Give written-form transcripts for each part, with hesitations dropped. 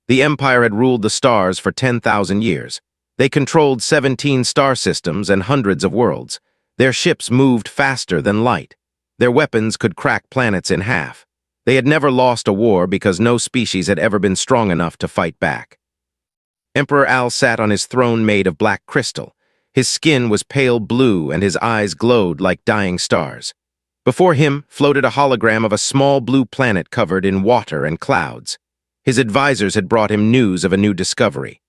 The Empire had ruled the stars for 10,000 years. They controlled 17 star systems and hundreds of worlds. Their ships moved faster than light. Their weapons could crack planets in half. They had never lost a war because no species had ever been strong enough to fight back. Emperor Al sat on his throne made of black crystal. His skin was pale blue and his eyes glowed like dying stars. Before him floated a hologram of a small blue planet covered in water and clouds. His advisors had brought him news of a new discovery.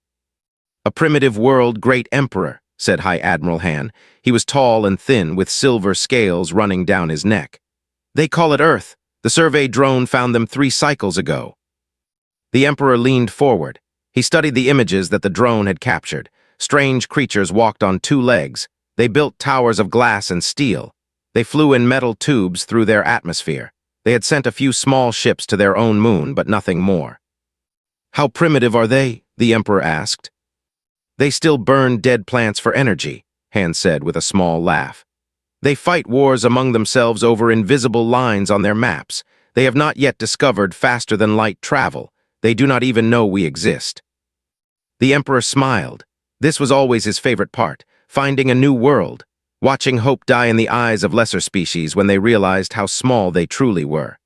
"A primitive world, great emperor," said High Admiral Han. He was tall and thin, with silver scales running down his neck. "They call it Earth. The survey drone found them 3 cycles ago." The emperor leaned forward. He studied the images that the drone had captured. Strange creatures walked on 2 legs. They built towers of glass and steel. They flew in metal tubes through their atmosphere. They had sent a few small ships to their own moon, but nothing more. "How primitive are they?" the emperor asked. "They still burn dead plants for energy," Han said with a small laugh. "They fight wars among themselves over invisible lines on their maps. They have not yet discovered faster-than-light travel. They do not even know we exist." The emperor smiled. This was always his favorite part, finding a new world, watching hope die in the eyes of lesser species when they realized how small they truly were.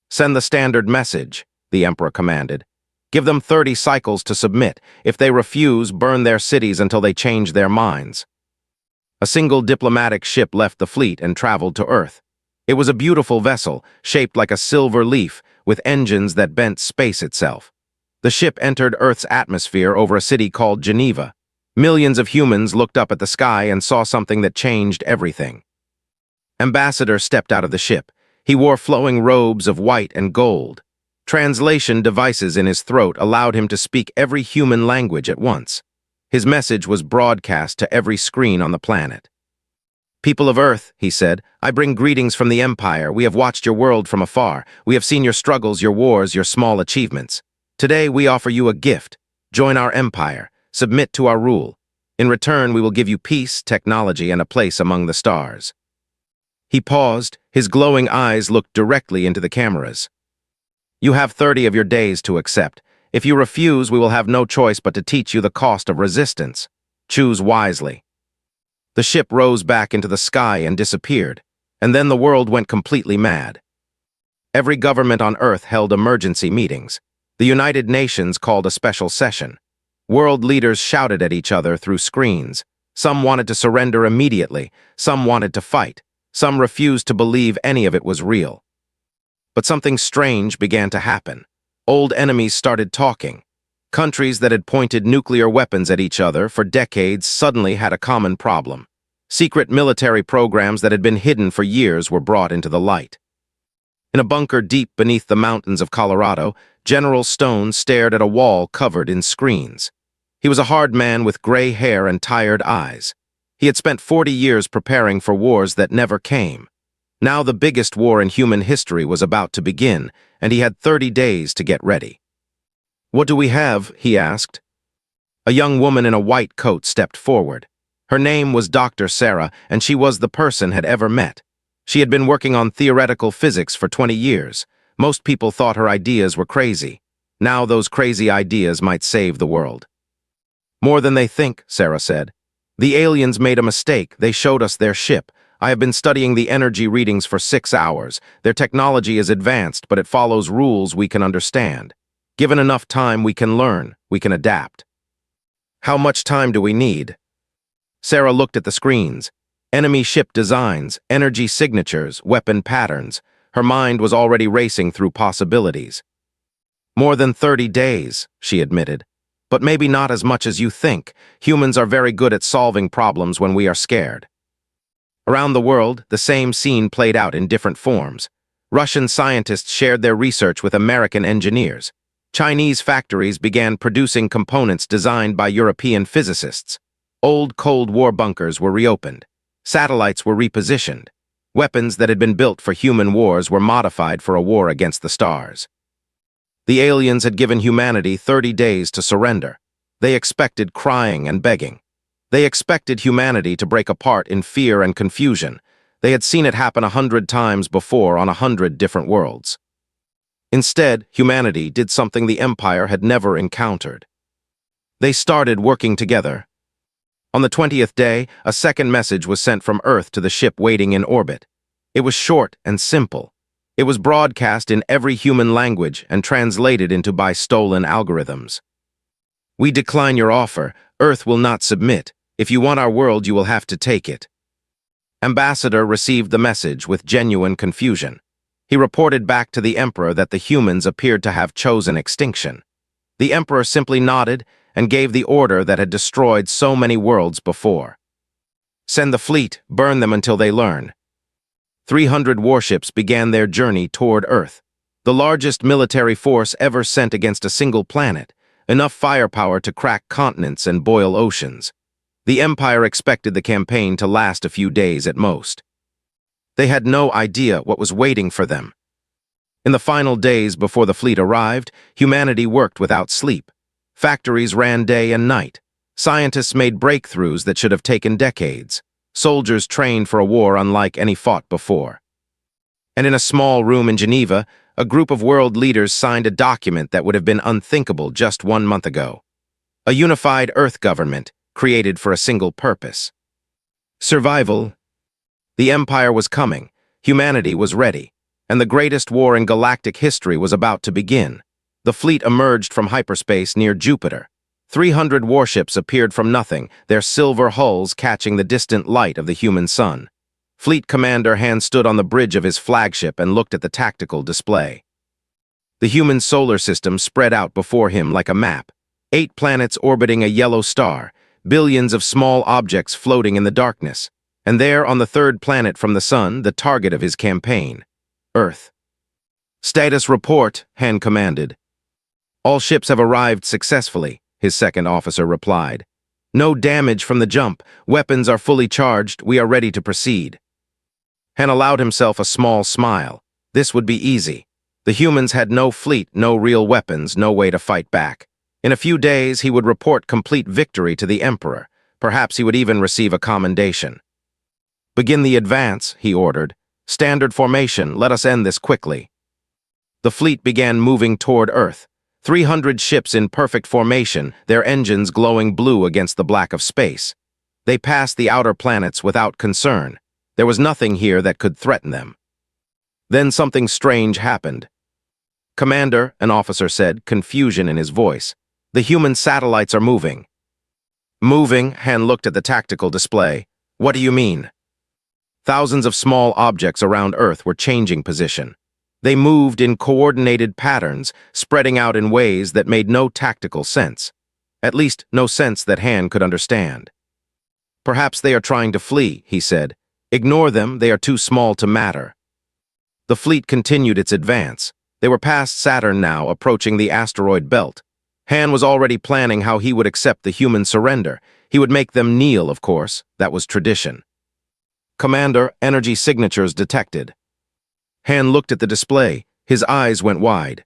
"Send the standard message," the emperor commanded. "Give them 30 cycles to submit. If they refuse, burn their cities until they change their minds." A single diplomatic ship left the fleet and traveled to Earth. It was a beautiful vessel, shaped like a silver leaf, with engines that bent space itself. The ship entered Earth's atmosphere over a city called Geneva. Millions of humans looked up at the sky and saw something that changed everything. Ambassador stepped out of the ship. He wore flowing robes of white and gold. Translation devices in his throat allowed him to speak every human language at once. His message was broadcast to every screen on the planet. "People of Earth," he said, "I bring greetings from the Empire. We have watched your world from afar. We have seen your struggles, your wars, your small achievements. Today we offer you a gift. Join our empire. Submit to our rule. In return, we will give you peace, technology, and a place among the stars." He paused. His glowing eyes looked directly into the cameras. "You have 30 of your days to accept. If you refuse, we will have no choice but to teach you the cost of resistance. Choose wisely." The ship rose back into the sky and disappeared, and then the world went completely mad. Every government on Earth held emergency meetings. The United Nations called a special session. World leaders shouted at each other through screens. Some wanted to surrender immediately, some wanted to fight, some refused to believe any of it was real. But something strange began to happen. Old enemies started talking. Countries that had pointed nuclear weapons at each other for decades suddenly had a common problem. Secret military programs that had been hidden for years were brought into the light. In a bunker deep beneath the mountains of Colorado, General Stone stared at a wall covered in screens. He was a hard man with gray hair and tired eyes. He had spent 40 years preparing for wars that never came. Now the biggest war in human history was about to begin, and he had 30 days to get ready. "What do we have?" he asked. A young woman in a white coat stepped forward. Her name was Dr. Sarah, and she was the person had ever met. She had been working on theoretical physics for 20 years. Most people thought her ideas were crazy. Now those crazy ideas might save the world. "More than they think," Sarah said. "The aliens made a mistake. They showed us their ship. I have been studying the energy readings for 6 hours. Their technology is advanced, but it follows rules we can understand. Given enough time, we can learn. We can adapt." "How much time do we need?" Sarah looked at the screens. Enemy ship designs, energy signatures, weapon patterns. Her mind was already racing through possibilities. "More than 30 days, she admitted. "But maybe not as much as you think. Humans are very good at solving problems when we are scared." Around the world, the same scene played out in different forms. Russian scientists shared their research with American engineers. Chinese factories began producing components designed by European physicists. Old Cold War bunkers were reopened. Satellites were repositioned. Weapons that had been built for human wars were modified for a war against the stars. The aliens had given humanity 30 days to surrender. They expected crying and begging. They expected humanity to break apart in fear and confusion. They had seen it happen 100 times before on 100 different worlds. Instead, humanity did something the Empire had never encountered. They started working together. On the 20th day, a second message was sent from Earth to the ship waiting in orbit. It was short and simple. It was broadcast in every human language and translated into by stolen algorithms. We decline your offer. Earth will not submit. If you want our world, you will have to take it. Ambassador received the message with genuine confusion. He reported back to the Emperor that the humans appeared to have chosen extinction. The Emperor simply nodded and gave the order that had destroyed so many worlds before. Send the fleet, burn them until they learn. 300 warships began their journey toward Earth, the largest military force ever sent against a single planet, enough firepower to crack continents and boil oceans. The Empire expected the campaign to last a few days at most. They had no idea what was waiting for them. In the final days before the fleet arrived, humanity worked without sleep. Factories ran day and night. Scientists made breakthroughs that should have taken decades. Soldiers trained for a war unlike any fought before. And in a small room in Geneva, a group of world leaders signed a document that would have been unthinkable just 1 month ago. A unified Earth government, created for a single purpose. Survival. The Empire was coming, humanity was ready, and the greatest war in galactic history was about to begin. The fleet emerged from hyperspace near Jupiter. 300 warships appeared from nothing, their silver hulls catching the distant light of the human sun. Fleet Commander Han stood on the bridge of his flagship and looked at the tactical display. The human solar system spread out before him like a map. 8 planets orbiting a yellow star, billions of small objects floating in the darkness, and there on the third planet from the sun, the target of his campaign, Earth. Status report, Han commanded. All ships have arrived successfully, his second officer replied. No damage from the jump, weapons are fully charged, we are ready to proceed. Han allowed himself a small smile. This would be easy. The humans had no fleet, no real weapons, no way to fight back. In a few days, he would report complete victory to the Emperor. Perhaps he would even receive a commendation. Begin the advance, he ordered. Standard formation, let us end this quickly. The fleet began moving toward Earth. 300 ships in perfect formation, their engines glowing blue against the black of space. They passed the outer planets without concern. There was nothing here that could threaten them. Then something strange happened. Commander, an officer said, confusion in his voice. The human satellites are moving. Moving, Han looked at the tactical display. What do you mean? Thousands of small objects around Earth were changing position. They moved in coordinated patterns, spreading out in ways that made no tactical sense. At least, no sense that Han could understand. Perhaps they are trying to flee, he said. Ignore them, they are too small to matter. The fleet continued its advance. They were past Saturn now, approaching the asteroid belt. Han was already planning how he would accept the human surrender. He would make them kneel, of course. That was tradition. Commander, energy signatures detected. Han looked at the display. His eyes went wide.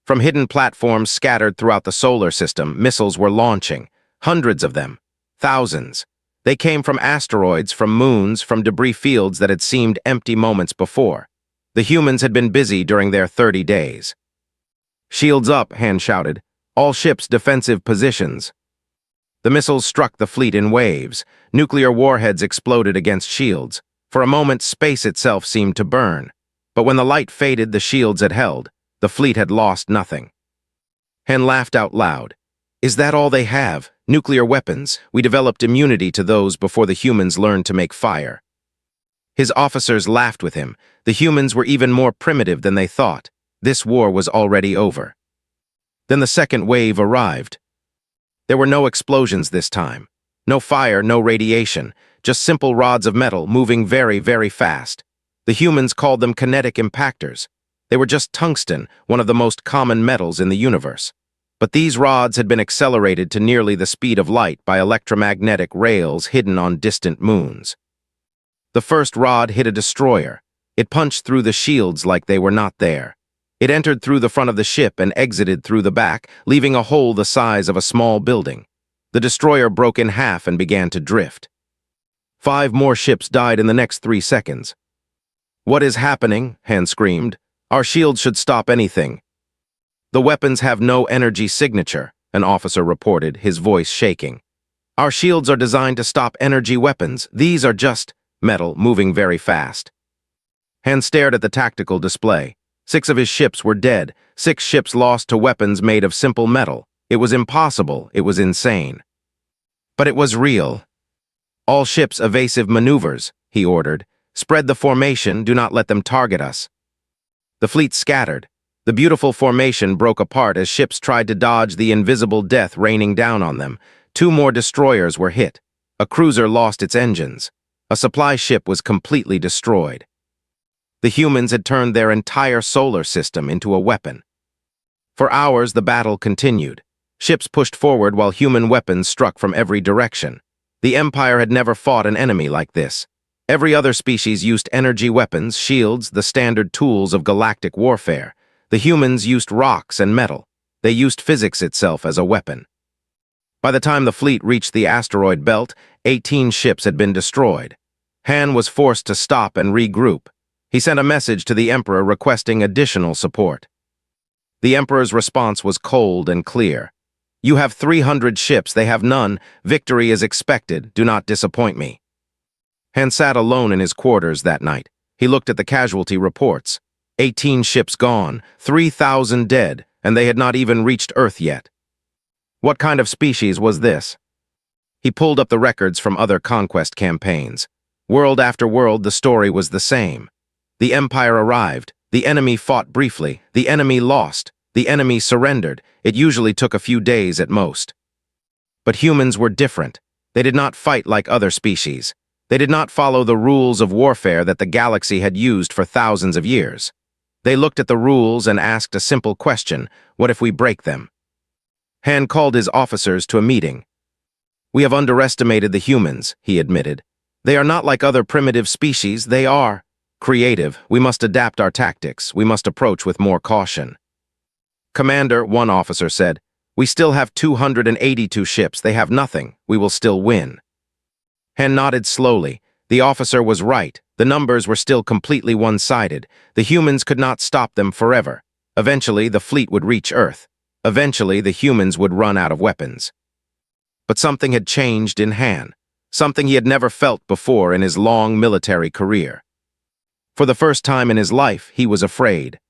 From hidden platforms scattered throughout the solar system, missiles were launching. Hundreds of them. Thousands. They came from asteroids, from moons, from debris fields that had seemed empty moments before. The humans had been busy during their 30 days. Shields up, Han shouted. All ships defensive positions. The missiles struck the fleet in waves. Nuclear warheads exploded against shields. For a moment, space itself seemed to burn. But when the light faded, the shields had held. The fleet had lost nothing. Han laughed out loud. Is that all they have? Nuclear weapons? We developed immunity to those before the humans learned to make fire. His officers laughed with him. The humans were even more primitive than they thought. This war was already over. Then the second wave arrived. There were no explosions this time. No fire, no radiation, just simple rods of metal moving very, very fast. The humans called them kinetic impactors. They were just tungsten, one of the most common metals in the universe. But these rods had been accelerated to nearly the speed of light by electromagnetic rails hidden on distant moons. The first rod hit a destroyer. It punched through the shields like they were not there. It entered through the front of the ship and exited through the back, leaving a hole the size of a small building. The destroyer broke in half and began to drift. 5 more ships died in the next 3 seconds. What is happening? Han screamed. Our shields should stop anything. The weapons have no energy signature, an officer reported, his voice shaking. Our shields are designed to stop energy weapons. These are just metal moving very fast. Han stared at the tactical display. 6 of his ships were dead, 6 ships lost to weapons made of simple metal. It was impossible, it was insane. But it was real. All ships evasive maneuvers, he ordered. Spread the formation, do not let them target us. The fleet scattered. The beautiful formation broke apart as ships tried to dodge the invisible death raining down on them. 2 more destroyers were hit. A cruiser lost its engines. A supply ship was completely destroyed. The humans had turned their entire solar system into a weapon. For hours, the battle continued. Ships pushed forward while human weapons struck from every direction. The Empire had never fought an enemy like this. Every other species used energy weapons, shields, the standard tools of galactic warfare. The humans used rocks and metal. They used physics itself as a weapon. By the time the fleet reached the asteroid belt, 18 ships had been destroyed. Han was forced to stop and regroup. He sent a message to the Emperor requesting additional support. The Emperor's response was cold and clear. You have 300 ships, they have none. Victory is expected, do not disappoint me. Han sat alone in his quarters that night. He looked at the casualty reports. 18 ships gone, 3,000 dead, and they had not even reached Earth yet. What kind of species was this? He pulled up the records from other conquest campaigns. World after world, the story was the same. The Empire arrived. The enemy fought briefly. The enemy lost. The enemy surrendered. It usually took a few days at most. But humans were different. They did not fight like other species. They did not follow the rules of warfare that the galaxy had used for thousands of years. They looked at the rules and asked a simple question: what if we break them? Han called his officers to a meeting. We have underestimated the humans, he admitted. They are not like other primitive species, they are creative. We must adapt our tactics. We must approach with more caution. Commander, one officer said, we still have 282 ships. They have nothing. We will still win. Han nodded slowly. The officer was right. The numbers were still completely one-sided. The humans could not stop them forever. Eventually, the fleet would reach Earth. Eventually, the humans would run out of weapons. But something had changed in Han. Something he had never felt before in his long military career. For the first time in his life, he was afraid.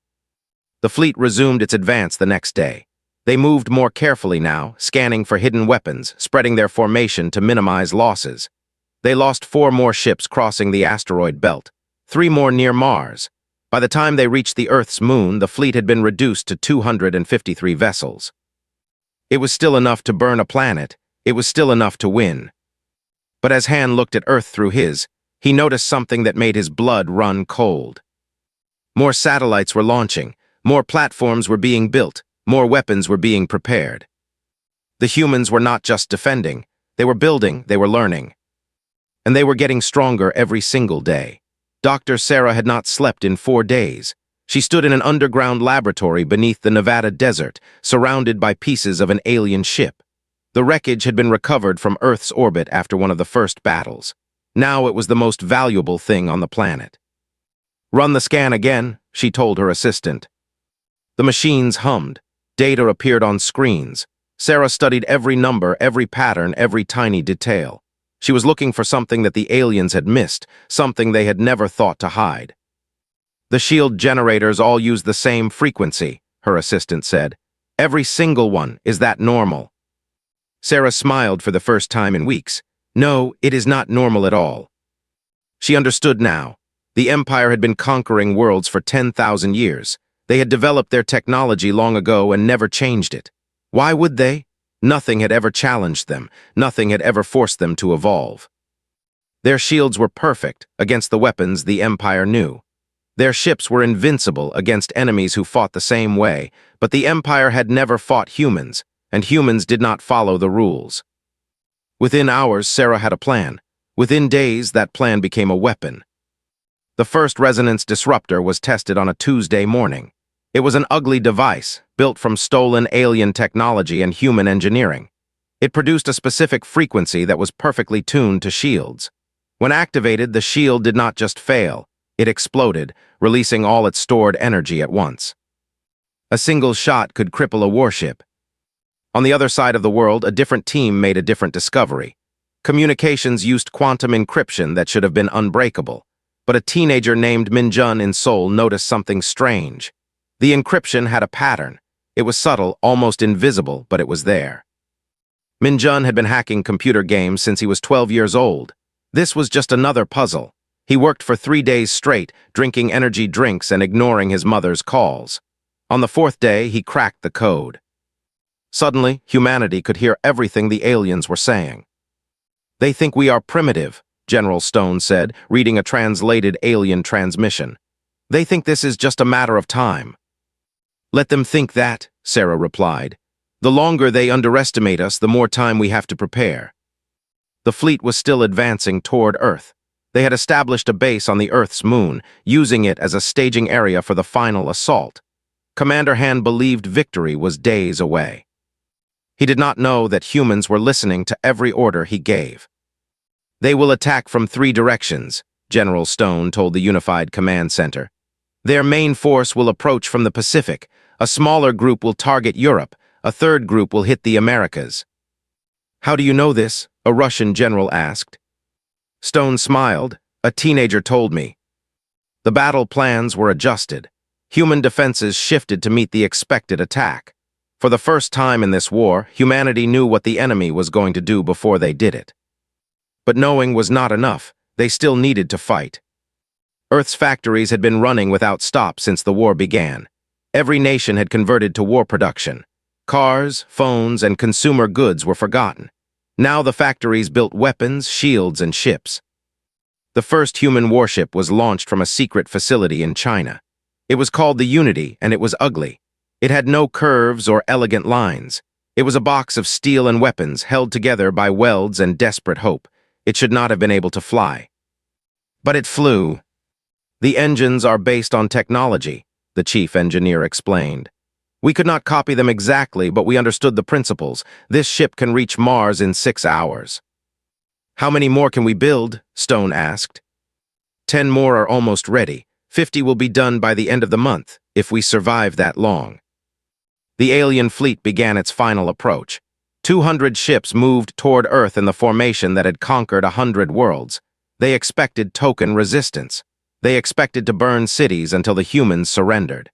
The fleet resumed its advance the next day. They moved more carefully now, scanning for hidden weapons, spreading their formation to minimize losses. They lost 4 more ships crossing the asteroid belt, 3 more near Mars. By the time they reached the Earth's moon, the fleet had been reduced to 253 vessels. It was still enough to burn a planet. It was still enough to win. But as Han looked at Earth through his, he noticed something that made his blood run cold. More satellites were launching, more platforms were being built, more weapons were being prepared. The humans were not just defending, they were building, they were learning. And they were getting stronger every single day. Dr. Sarah had not slept in 4 days. She stood in an underground laboratory beneath the Nevada desert, surrounded by pieces of an alien ship. The wreckage had been recovered from Earth's orbit after one of the first battles. Now it was the most valuable thing on the planet. Run the scan again, she told her assistant. The machines hummed. Data appeared on screens. Sarah studied every number, every pattern, every tiny detail. She was looking for something that the aliens had missed, something they had never thought to hide. The shield generators all use the same frequency, her assistant said. Every single one. Is that normal? Sarah smiled for the first time in weeks. No, it is not normal at all. She understood now. The Empire had been conquering worlds for 10,000 years. They had developed their technology long ago and never changed it. Why would they? Nothing had ever challenged them. Nothing had ever forced them to evolve. Their shields were perfect against the weapons the Empire knew. Their ships were invincible against enemies who fought the same way, but the Empire had never fought humans, and humans did not follow the rules. Within hours, Sarah had a plan. Within days, that plan became a weapon. The first resonance disruptor was tested on a Tuesday morning. It was an ugly device, built from stolen alien technology and human engineering. It produced a specific frequency that was perfectly tuned to shields. When activated, the shield did not just fail, It exploded, releasing all its stored energy at once. A single shot could cripple a warship. On the other side of the world, a different team made a different discovery. Communications used quantum encryption that should have been unbreakable, but a teenager named Minjun in Seoul noticed something strange. The encryption had a pattern. It was subtle, almost invisible, but it was there. Minjun had been hacking computer games since he was 12 years old. This was just another puzzle. He worked for 3 days straight, drinking energy drinks and ignoring his mother's calls. On the 4th day, he cracked the code. Suddenly, humanity could hear everything the aliens were saying. "They think we are primitive," General Stone said, reading a translated alien transmission. "They think this is just a matter of time." "Let them think that," Sarah replied. "The longer they underestimate us, the more time we have to prepare." The fleet was still advancing toward Earth. They had established a base on the Earth's moon, using it as a staging area for the final assault. Commander Han believed victory was days away. He did not know that humans were listening to every order he gave. "They will attack from 3 directions," General Stone told the Unified Command Center. "Their main force will approach from the Pacific, a smaller group will target Europe, a third group will hit the Americas." "How do you know this?" a Russian general asked. Stone smiled. "A teenager told me." The battle plans were adjusted. Human defenses shifted to meet the expected attack. For the first time in this war, humanity knew what the enemy was going to do before they did it. But knowing was not enough. They still needed to fight. Earth's factories had been running without stop since the war began. Every nation had converted to war production. Cars, phones, and consumer goods were forgotten. Now the factories built weapons, shields, and ships. The first human warship was launched from a secret facility in China. It was called the Unity, and it was ugly. It had no curves or elegant lines. It was a box of steel and weapons held together by welds and desperate hope. It should not have been able to fly. But it flew. "The engines are based on technology," the chief engineer explained. "We could not copy them exactly, but we understood the principles. This ship can reach Mars in 6 hours." "How many more can we build?" Stone asked. 10 more are almost ready. 50 will be done by the end of the month, if we survive that long." The alien fleet began its final approach. 200 ships moved toward Earth in the formation that had conquered 100 worlds. They expected token resistance. They expected to burn cities until the humans surrendered.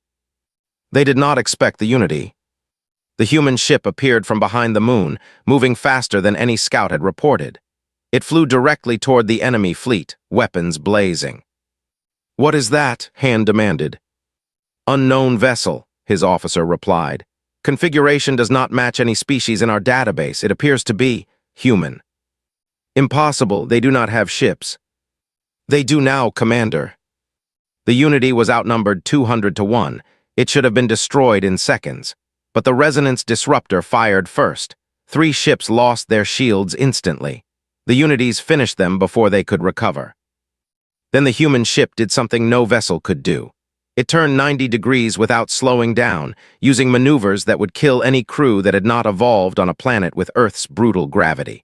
They did not expect the Unity. The human ship appeared from behind the moon, moving faster than any scout had reported. It flew directly toward the enemy fleet, weapons blazing. "What is that?" Han demanded. "Unknown vessel," his officer replied. "Configuration does not match any species in our database. It appears to be human." "Impossible. They do not have ships." "They do now, Commander." The Unity was outnumbered 200 to 1. It should have been destroyed in seconds. But the resonance disruptor fired first. 3 ships lost their shields instantly. The Unities finished them before they could recover. Then the human ship did something no vessel could do. It turned 90 degrees without slowing down, using maneuvers that would kill any crew that had not evolved on a planet with Earth's brutal gravity.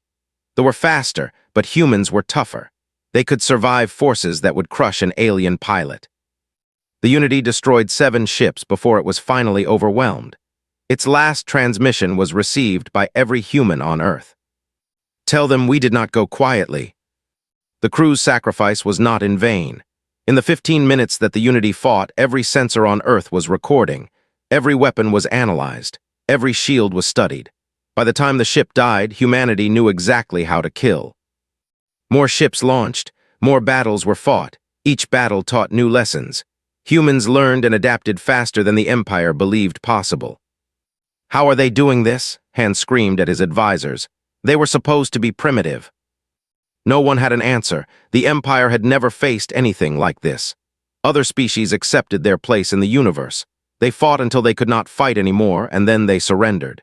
They were faster, but humans were tougher. They could survive forces that would crush an alien pilot. The Unity destroyed 7 ships before it was finally overwhelmed. Its last transmission was received by every human on Earth. "Tell them we did not go quietly." The crew's sacrifice was not in vain. In the 15 minutes that the Unity fought, every sensor on Earth was recording. Every weapon was analyzed. Every shield was studied. By the time the ship died, humanity knew exactly how to kill. More ships launched. More battles were fought. Each battle taught new lessons. Humans learned and adapted faster than the Empire believed possible. "How are they doing this?" Han screamed at his advisors. "They were supposed to be primitive." No one had an answer. The Empire had never faced anything like this. Other species accepted their place in the universe. They fought until they could not fight anymore, and then they surrendered.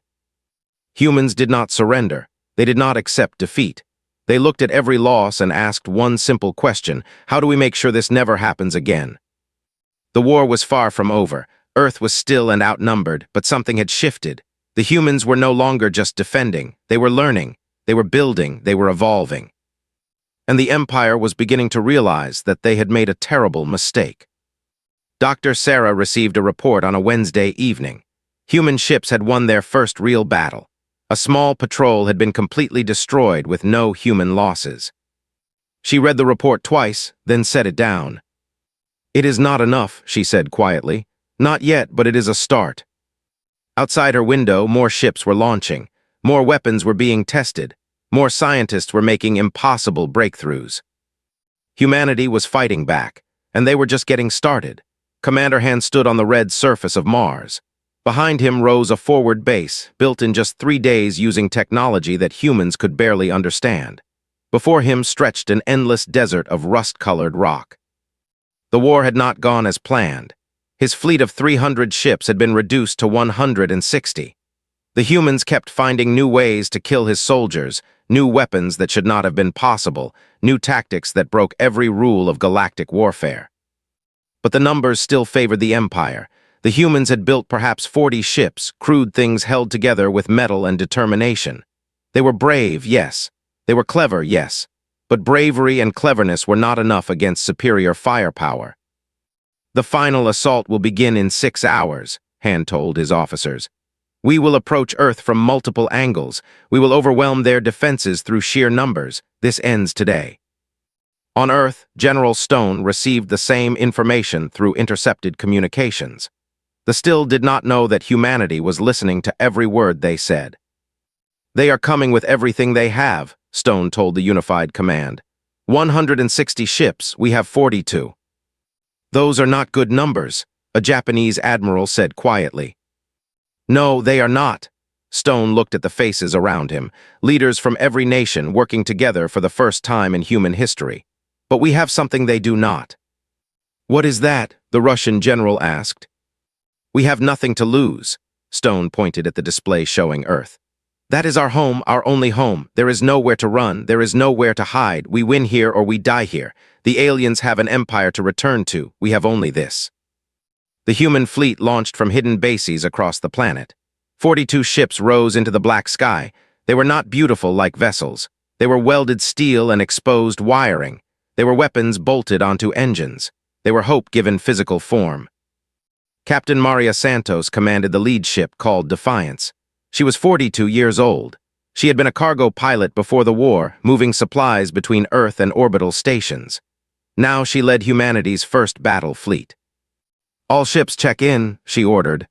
Humans did not surrender. They did not accept defeat. They looked at every loss and asked one simple question: how do we make sure this never happens again? The war was far from over. Earth was still and outnumbered, but something had shifted. The humans were no longer just defending. They were learning. They were building. They were evolving. and the Empire was beginning to realize that they had made a terrible mistake. Dr. Sarah received a report on a Wednesday evening. Human ships had won their first real battle. A small patrol had been completely destroyed with no human losses. She read the report twice, then set it down. "It is not enough," she said quietly. "Not yet, but it is a start." Outside her window, more ships were launching. More weapons were being tested. More scientists were making impossible breakthroughs. Humanity was fighting back, and they were just getting started. Commander Han stood on the red surface of Mars. Behind him rose a forward base, built in just 3 days using technology that humans could barely understand. Before him stretched an endless desert of rust-colored rock. The war had not gone as planned. His fleet of 300 ships had been reduced to 160. The humans kept finding new ways to kill his soldiers, new weapons that should not have been possible, new tactics that broke every rule of galactic warfare. But the numbers still favored the Empire. The humans had built perhaps 40 ships, crude things held together with metal and determination. They were brave, yes. They were clever, yes. But bravery and cleverness were not enough against superior firepower. "The final assault will begin in 6 hours, Han told his officers. "We will approach Earth from multiple angles. We will overwhelm their defenses through sheer numbers. This ends today." On Earth, General Stone received the same information through intercepted communications. The Still did not know that humanity was listening to every word they said. "They are coming with everything they have," Stone told the unified command. 160 ships, we have 42. "Those are not good numbers," a Japanese admiral said quietly. "No, they are not." Stone looked at the faces around him, leaders from every nation working together for the first time in human history. "But we have something they do not." "What is that?" the Russian general asked. "We have nothing to lose." Stone pointed at the display showing Earth. "That is our home, our only home. There is nowhere to run, there is nowhere to hide. We win here or we die here. The aliens have an empire to return to. We have only this." The human fleet launched from hidden bases across the planet. 42 ships rose into the black sky. They were not beautiful like vessels. They were welded steel and exposed wiring. They were weapons bolted onto engines. They were hope given physical form. Captain Maria Santos commanded the lead ship called Defiance. She was 42 years old. She had been a cargo pilot before the war, moving supplies between Earth and orbital stations. Now she led humanity's first battle fleet. "All ships check in," she ordered.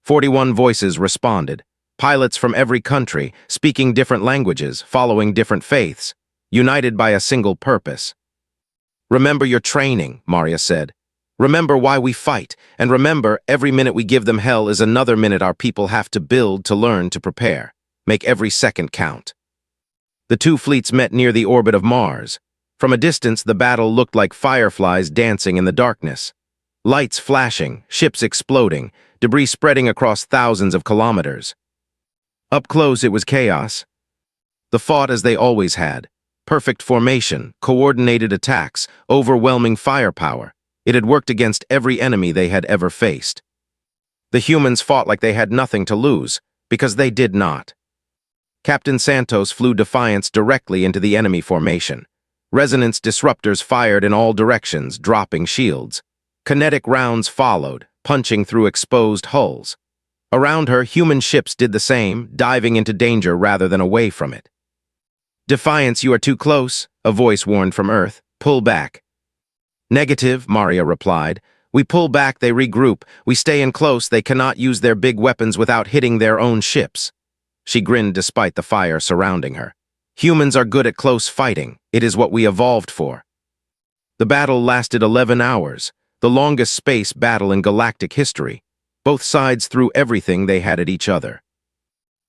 41 voices responded, pilots from every country, speaking different languages, following different faiths, united by a single purpose. "Remember your training," Maria said. "Remember why we fight, and remember every minute we give them hell is another minute our people have to build, to learn, to prepare. Make every second count." The two fleets met near the orbit of Mars. From a distance, the battle looked like fireflies dancing in the darkness. Lights flashing, ships exploding, debris spreading across thousands of kilometers. Up close, it was chaos. They fought as they always had. Perfect formation, coordinated attacks, overwhelming firepower. It had worked against every enemy they had ever faced. The humans fought like they had nothing to lose, because they did not. Captain Santos flew Defiance directly into the enemy formation. Resonance disruptors fired in all directions, dropping shields. Kinetic rounds followed, punching through exposed hulls. Around her, human ships did the same, diving into danger rather than away from it. "Defiance, you are too close," a voice warned from Earth. "Pull back." "Negative," Maria replied. "We pull back, they regroup. We stay in close, they cannot use their big weapons without hitting their own ships." She grinned despite the fire surrounding her. "Humans are good at close fighting. It is what we evolved for." The battle lasted 11 hours, the longest space battle in galactic history. Both sides threw everything they had at each other.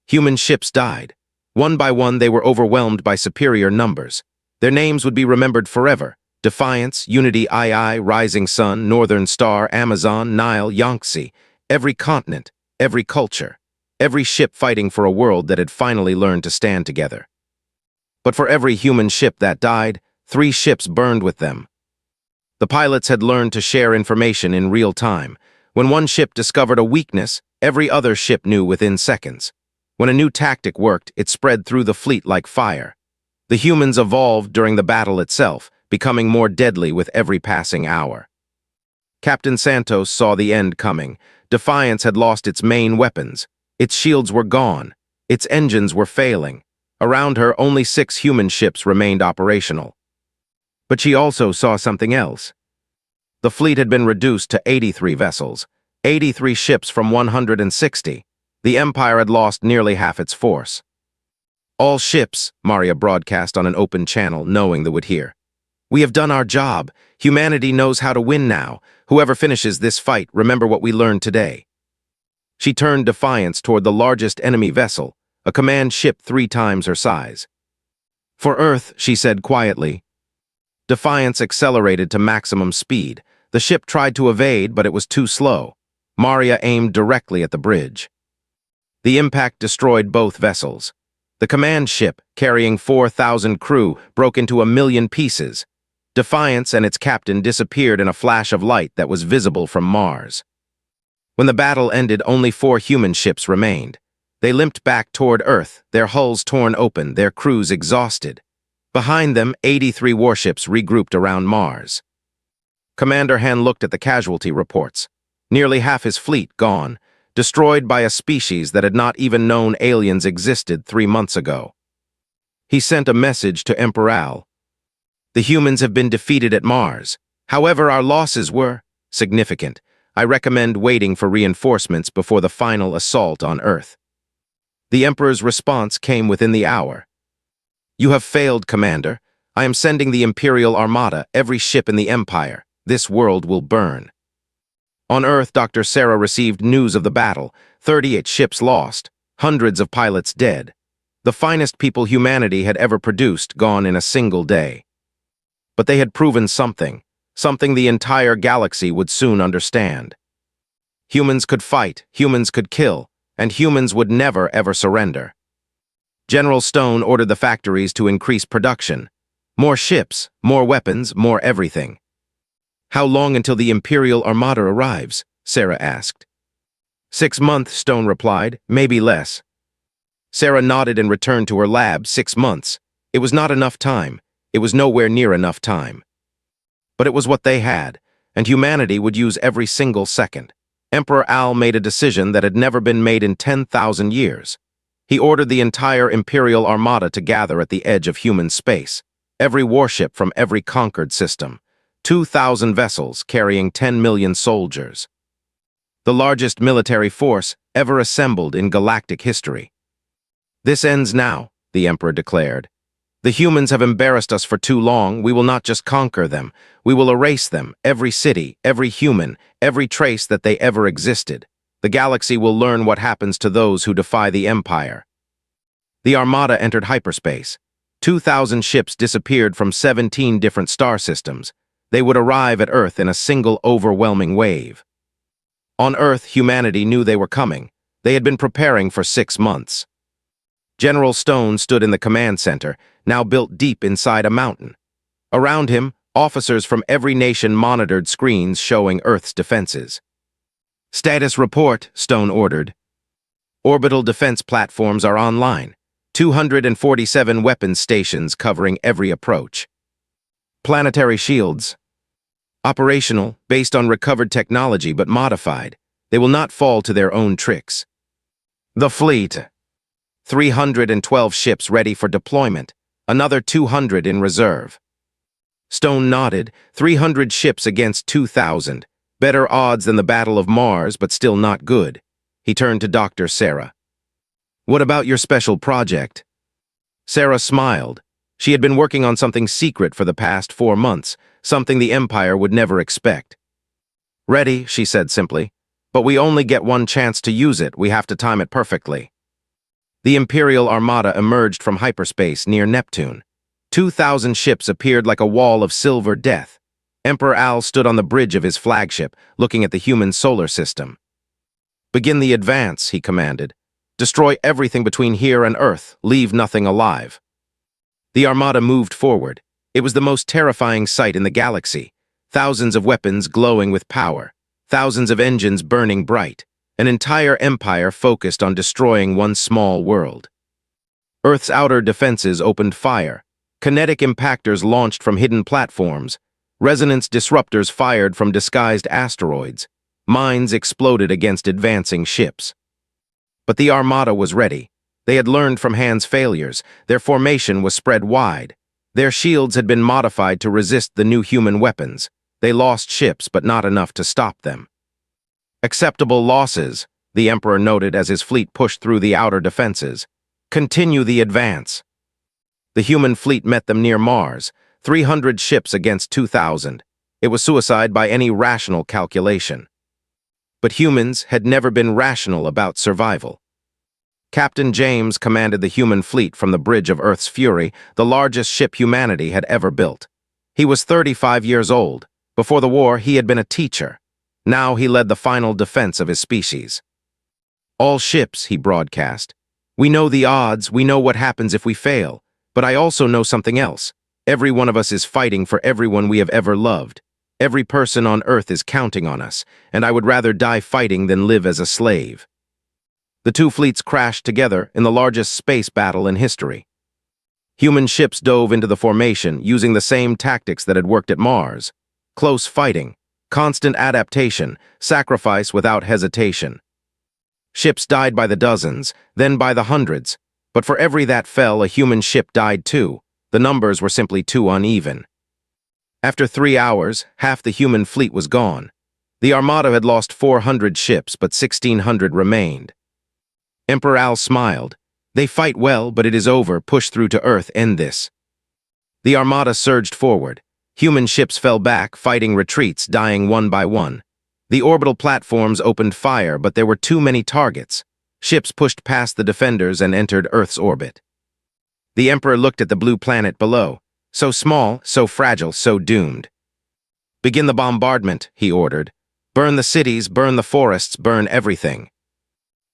Human ships died. One by one, they were overwhelmed by superior numbers. Their names would be remembered forever. Defiance, Unity II, Rising Sun, Northern Star, Amazon, Nile, Yangtze. Every continent, every culture. Every ship fighting for a world that had finally learned to stand together. But for every human ship that died, 3 ships burned with them. The pilots had learned to share information in real time. When one ship discovered a weakness, every other ship knew within seconds. When a new tactic worked, it spread through the fleet like fire. The humans evolved during the battle itself, becoming more deadly with every passing hour. Captain Santos saw the end coming. Defiance had lost its main weapons. Its shields were gone. Its engines were failing. Around her, only 6 human ships remained operational. But she also saw something else. The fleet had been reduced to 83 vessels, 83 ships from 160. The Empire had lost nearly half its force. "All ships," Maria broadcast on an open channel, knowing they would hear. "We have done our job. Humanity knows how to win now. Whoever finishes this fight, remember what we learned today." She turned defiance toward the largest enemy vessel, a command ship 3 times her size. "For Earth," she said quietly. Defiance accelerated to maximum speed. The ship tried to evade, but it was too slow. Maria aimed directly at the bridge. The impact destroyed both vessels. The command ship, carrying 4,000 crew, broke into 1,000,000 pieces. Defiance and its captain disappeared in a flash of light that was visible from Mars. When the battle ended, only 4 human ships remained. They limped back toward Earth, their hulls torn open, their crews exhausted. Behind them, 83 warships regrouped around Mars. Commander Han looked at the casualty reports. Nearly half his fleet gone, destroyed by a species that had not even known aliens existed 3 months ago. He sent a message to Emperor Al. "The humans have been defeated at Mars. However, our losses were significant. I recommend waiting for reinforcements before the final assault on Earth." The Emperor's response came within the hour. "You have failed, Commander. I am sending the Imperial Armada, every ship in the Empire. This world will burn." On Earth, Dr. Sarah received news of the battle. 38 ships lost, hundreds of pilots dead. The finest people humanity had ever produced gone in a single day. But they had proven something the entire galaxy would soon understand. Humans could fight, humans could kill, and humans would never ever surrender. General Stone ordered the factories to increase production. More ships, more weapons, more everything. "How long until the Imperial Armada arrives?" Sarah asked. 6 months, Stone replied, "maybe less." Sarah nodded and returned to her lab. 6 months. It was not enough time. It was nowhere near enough time. But it was what they had, and humanity would use every single second. Emperor Al made a decision that had never been made in 10,000 years. He ordered the entire Imperial Armada to gather at the edge of human space. Every warship from every conquered system. 2,000 vessels carrying 10 million soldiers. The largest military force ever assembled in galactic history. "This ends now," the Emperor declared. "The humans have embarrassed us for too long. We will not just conquer them. We will erase them, every city, every human, every trace that they ever existed. The galaxy will learn what happens to those who defy the Empire." The Armada entered hyperspace. 2,000 ships disappeared from 17 different star systems. They would arrive at Earth in a single overwhelming wave. On Earth, humanity knew they were coming. They had been preparing for 6 months. General Stone stood in the command center, now built deep inside a mountain. Around him, officers from every nation monitored screens showing Earth's defenses. "Status report," Stone ordered. "Orbital defense platforms are online. 247 weapons stations covering every approach. Planetary shields. Operational, based on recovered technology but modified. They will not fall to their own tricks. The fleet. 312 ships ready for deployment, another 200 in reserve." Stone nodded. 300 ships against 2,000. Better odds than the Battle of Mars, but still not good. He turned to Dr. Sarah. "What about your special project?" Sarah smiled. She had been working on something secret for the past 4 months, something the Empire would never expect. "Ready," she said simply. "But we only get one chance to use it. We have to time it perfectly." The Imperial Armada emerged from hyperspace near Neptune. 2,000 ships appeared like a wall of silver death. Emperor Al stood on the bridge of his flagship, looking at the human solar system. "Begin the advance," he commanded. "Destroy everything between here and Earth. Leave nothing alive." The Armada moved forward. It was the most terrifying sight in the galaxy. Thousands of weapons glowing with power. Thousands of engines burning bright. An entire empire focused on destroying one small world. Earth's outer defenses opened fire. Kinetic impactors launched from hidden platforms, resonance disruptors fired from disguised asteroids, mines exploded against advancing ships. But the Armada was ready. They had learned from Han's failures. Their formation was spread wide. Their shields had been modified to resist the new human weapons. They lost ships, but not enough to stop them. Acceptable losses, the Emperor noted as his fleet pushed through the outer defenses. Continue the advance. The human fleet met them near Mars, 300 ships against 2,000. It was suicide by any rational calculation. But humans had never been rational about survival. Captain James commanded the human fleet from the bridge of Earth's Fury, the largest ship humanity had ever built. He was 35 years old. Before the war, he had been a teacher. Now he led the final defense of his species. All ships, he broadcast. We know the odds, we know what happens if we fail. But I also know something else. Every one of us is fighting for everyone we have ever loved. Every person on Earth is counting on us, and I would rather die fighting than live as a slave. The two fleets crashed together in the largest space battle in history. Human ships dove into the formation using the same tactics that had worked at Mars. Close fighting, constant adaptation, sacrifice without hesitation. Ships died by the dozens, then by the hundreds. But for every that fell, a human ship died too. The numbers were simply too uneven. After 3 hours, half the human fleet was gone. The Armada had lost 400 ships, but 1,600 remained. Emperor Al smiled. They fight well, but it is over. Push through to Earth, end this. The Armada surged forward. Human ships fell back, fighting retreats, dying one by one. The orbital platforms opened fire, but there were too many targets. Ships pushed past the defenders and entered Earth's orbit. The Emperor looked at the blue planet below. So small, so fragile, so doomed. Begin the bombardment, he ordered. Burn the cities, burn the forests, burn everything.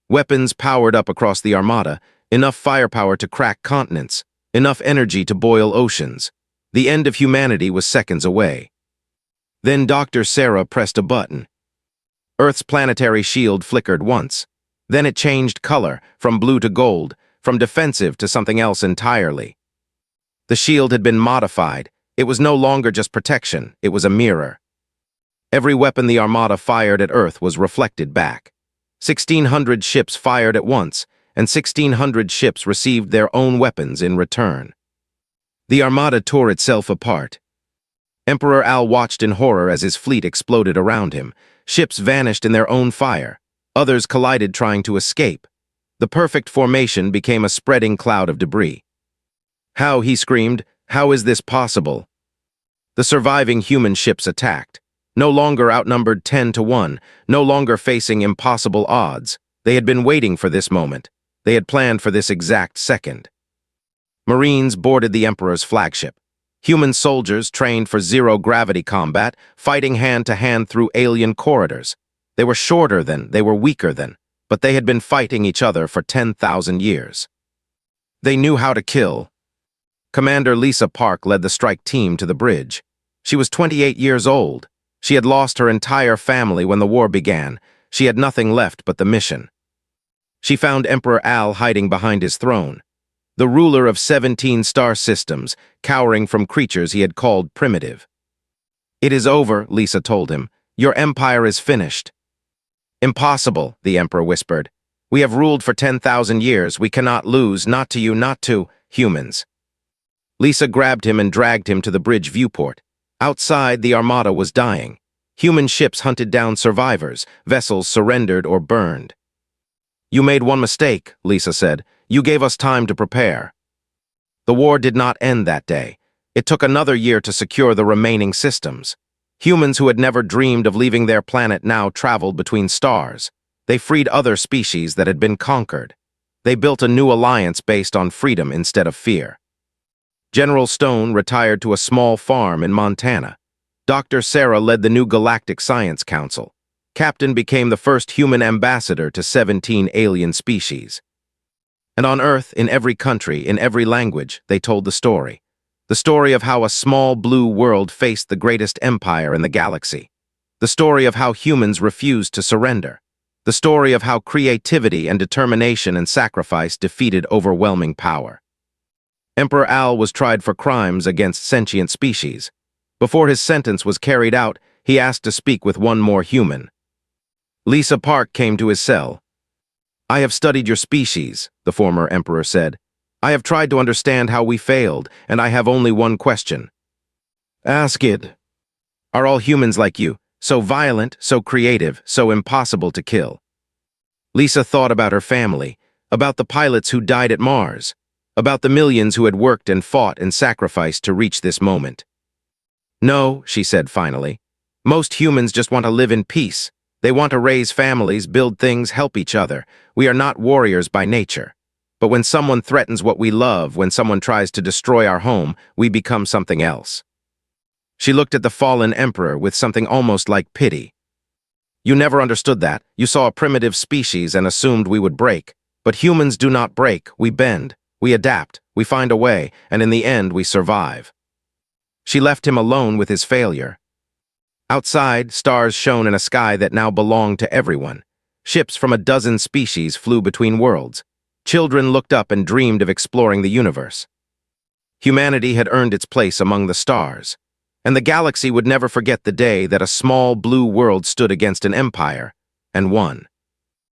Weapons powered up across the Armada, enough firepower to crack continents, enough energy to boil oceans. The end of humanity was seconds away. Then Dr. Sarah pressed a button. Earth's planetary shield flickered once. Then it changed color, from blue to gold, from defensive to something else entirely. The shield had been modified. It was no longer just protection, it was a mirror. Every weapon the Armada fired at Earth was reflected back. 1,600 ships fired at once, and 1,600 ships received their own weapons in return. The Armada tore itself apart. Emperor Al watched in horror as his fleet exploded around him. Ships vanished in their own fire. Others collided trying to escape. The perfect formation became a spreading cloud of debris. How, he screamed, how is this possible? The surviving human ships attacked. No longer outnumbered 10 to 1, no longer facing impossible odds. They had been waiting for this moment. They had planned for this exact second. Marines boarded the Emperor's flagship. Human soldiers trained for zero-gravity combat, fighting hand-to-hand through alien corridors. They were shorter than, they were weaker than, but they had been fighting each other for 10,000 years. They knew how to kill. Commander Lisa Park led the strike team to the bridge. She was 28 years old. She had lost her entire family when the war began. She had nothing left but the mission. She found Emperor Al hiding behind his throne, the ruler of 17 star systems, cowering from creatures he had called primitive. It is over, Lisa told him. Your empire is finished. Impossible, the Emperor whispered. We have ruled for 10,000 years. We cannot lose, not to you, not to humans. Lisa grabbed him and dragged him to the bridge viewport. Outside, the Armada was dying. Human ships hunted down survivors. Vessels surrendered or burned. You made one mistake, Lisa said. You gave us time to prepare. The war did not end that day. It took another year to secure the remaining systems. Humans who had never dreamed of leaving their planet now traveled between stars. They freed other species that had been conquered. They built a new alliance based on freedom instead of fear. General Stone retired to a small farm in Montana. Dr. Sarah led the new Galactic Science Council. Captain became the first human ambassador to 17 alien species. And on Earth, in every country, in every language, they told the story. The story of how a small blue world faced the greatest empire in the galaxy. The story of how humans refused to surrender. The story of how creativity and determination and sacrifice defeated overwhelming power. Emperor Al was tried for crimes against sentient species. Before his sentence was carried out, he asked to speak with one more human. Lisa Park came to his cell. "I have studied your species," the former emperor said. "I have tried to understand how we failed, and I have only one question." "Ask it." "Are all humans like you, so violent, so creative, so impossible to kill?" Lisa thought about her family, about the pilots who died at Mars, about the millions who had worked and fought and sacrificed to reach this moment. "No," she said finally. "Most humans just want to live in peace. They want to raise families, build things, help each other. We are not warriors by nature. But when someone threatens what we love, when someone tries to destroy our home, we become something else." She looked at the fallen emperor with something almost like pity. "You never understood that. You saw a primitive species and assumed we would break. But humans do not break. We bend. We adapt. We find a way. And in the end, we survive." She left him alone with his failure. Outside, stars shone in a sky that now belonged to everyone. Ships from a dozen species flew between worlds. Children looked up and dreamed of exploring the universe. Humanity had earned its place among the stars, and the galaxy would never forget the day that a small blue world stood against an empire and won.